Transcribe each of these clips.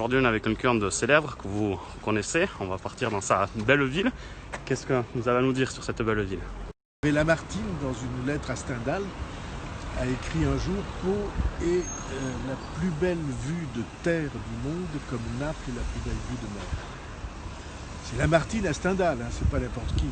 Aujourd'hui, on est avec quelqu'un de célèbre que vous connaissez. On va partir dans sa belle ville. Qu'est-ce que vous avez à nous dire sur cette belle ville? Lamartine, dans une lettre à Stendhal, a écrit un jour « Pau est la plus belle vue de terre du monde, comme Naples est la plus belle vue de mer ». C'est Lamartine à Stendhal, hein, c'est pas n'importe qui.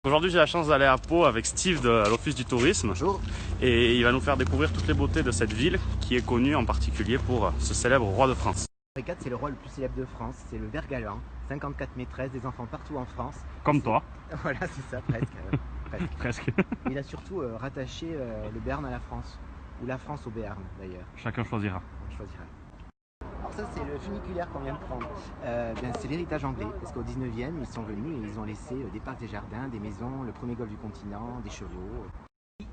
Aujourd'hui, j'ai la chance d'aller à Pau avec Steve de l'Office du Tourisme. Bonjour. Et il va nous faire découvrir toutes les beautés de cette ville qui est connue en particulier pour ce célèbre roi de France. Henri IV, c'est le roi le plus célèbre de France, c'est le Vert galant, 54 maîtresses, des enfants partout en France. Comme toi. Voilà, c'est ça, presque. Presque. Il a surtout rattaché le Béarn à la France, ou la France au Béarn d'ailleurs. Chacun choisira. On choisira. Alors ça, c'est le funiculaire qu'on vient de prendre. C'est l'héritage anglais, parce qu'au 19e, ils sont venus et ils ont laissé des parcs, des jardins, des maisons, le premier golfe du continent, des chevaux.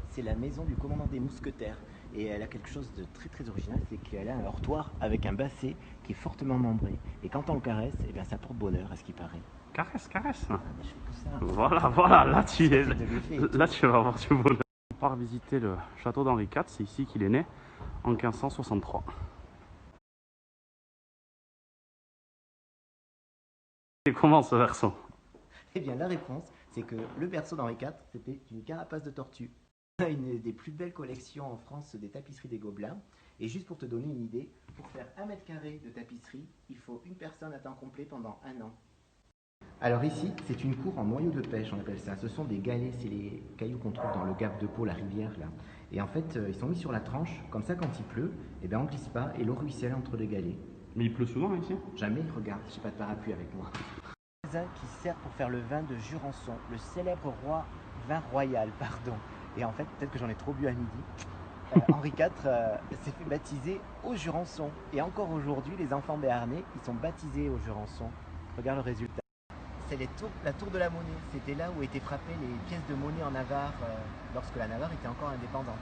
C'est la maison du commandant des mousquetaires. Et elle a quelque chose de très très original, c'est qu'elle a un heurtoir avec un basset qui est fortement membré. Et quand on le caresse, eh bien, ça porte bonheur à ce qui paraît. Caresse. Ah, je fais que ça. Voilà, là tu vas avoir du bonheur. On part visiter le château d'Henri IV, c'est ici qu'il est né, en 1563. Et comment ce verso? Eh bien, la réponse, c'est que le berceau d'Henri IV, c'était une carapace de tortue. On a une des plus belles collections en France des tapisseries des Gobelins. Et juste pour te donner une idée, pour faire 1 mètre carré de tapisserie, il faut une personne à temps complet pendant 1 an. Alors ici, c'est une cour en noyau de pêche, on appelle ça. Ce sont des galets, c'est les cailloux qu'on trouve dans le Gap de Pau, la rivière là. Et en fait, ils sont mis sur la tranche, comme ça quand il pleut, eh bien on glisse pas et l'eau ruisselle entre les galets. Mais il pleut souvent ici? Jamais, regarde, j'ai pas de parapluie avec moi. Qui sert pour faire le vin de Jurançon, le célèbre vin royal, pardon. Et en fait, peut-être que j'en ai trop bu à midi. Henri IV s'est fait baptiser au Jurançon. Et encore aujourd'hui, les enfants béarnais, ils sont baptisés au Jurançon. Regarde le résultat. C'est la tour de la monnaie. C'était là où étaient frappées les pièces de monnaie en Navarre, lorsque la Navarre était encore indépendante.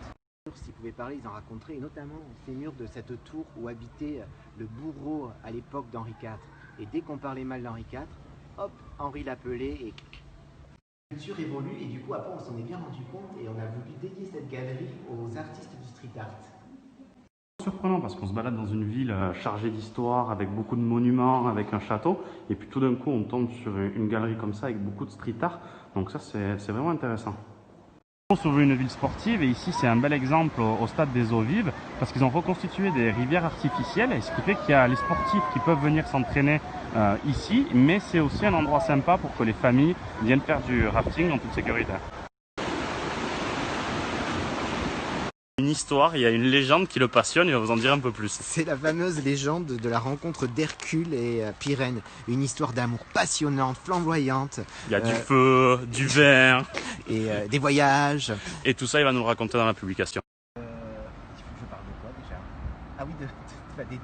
S'ils pouvaient parler, ils en raconteraient, et notamment ces murs de cette tour où habitait le bourreau à l'époque d'Henri IV. Et dès qu'on parlait mal d'Henri IV, hop, Henri l'appelait et la culture évolue et du coup après on s'en est bien rendu compte et on a voulu dédier cette galerie aux artistes du street art. Surprenant parce qu'on se balade dans une ville chargée d'histoire, avec beaucoup de monuments, avec un château, et puis tout d'un coup on tombe sur une galerie comme ça avec beaucoup de street art, donc ça c'est vraiment intéressant. On sauve une ville sportive et ici c'est un bel exemple au stade des Eaux Vives parce qu'ils ont reconstitué des rivières artificielles et ce qui fait qu'il y a les sportifs qui peuvent venir s'entraîner ici, mais c'est aussi un endroit sympa pour que les familles viennent faire du rafting en toute sécurité. Une histoire, il y a une légende qui le passionne, il va vous en dire un peu plus. C'est la fameuse légende de la rencontre d'Hercule et Pyrène. Une histoire d'amour passionnante, flamboyante. Il y a du feu, du vin. Et des voyages. Et tout ça, il va nous le raconter dans la publication. Je parle de quoi déjà? Ah oui, des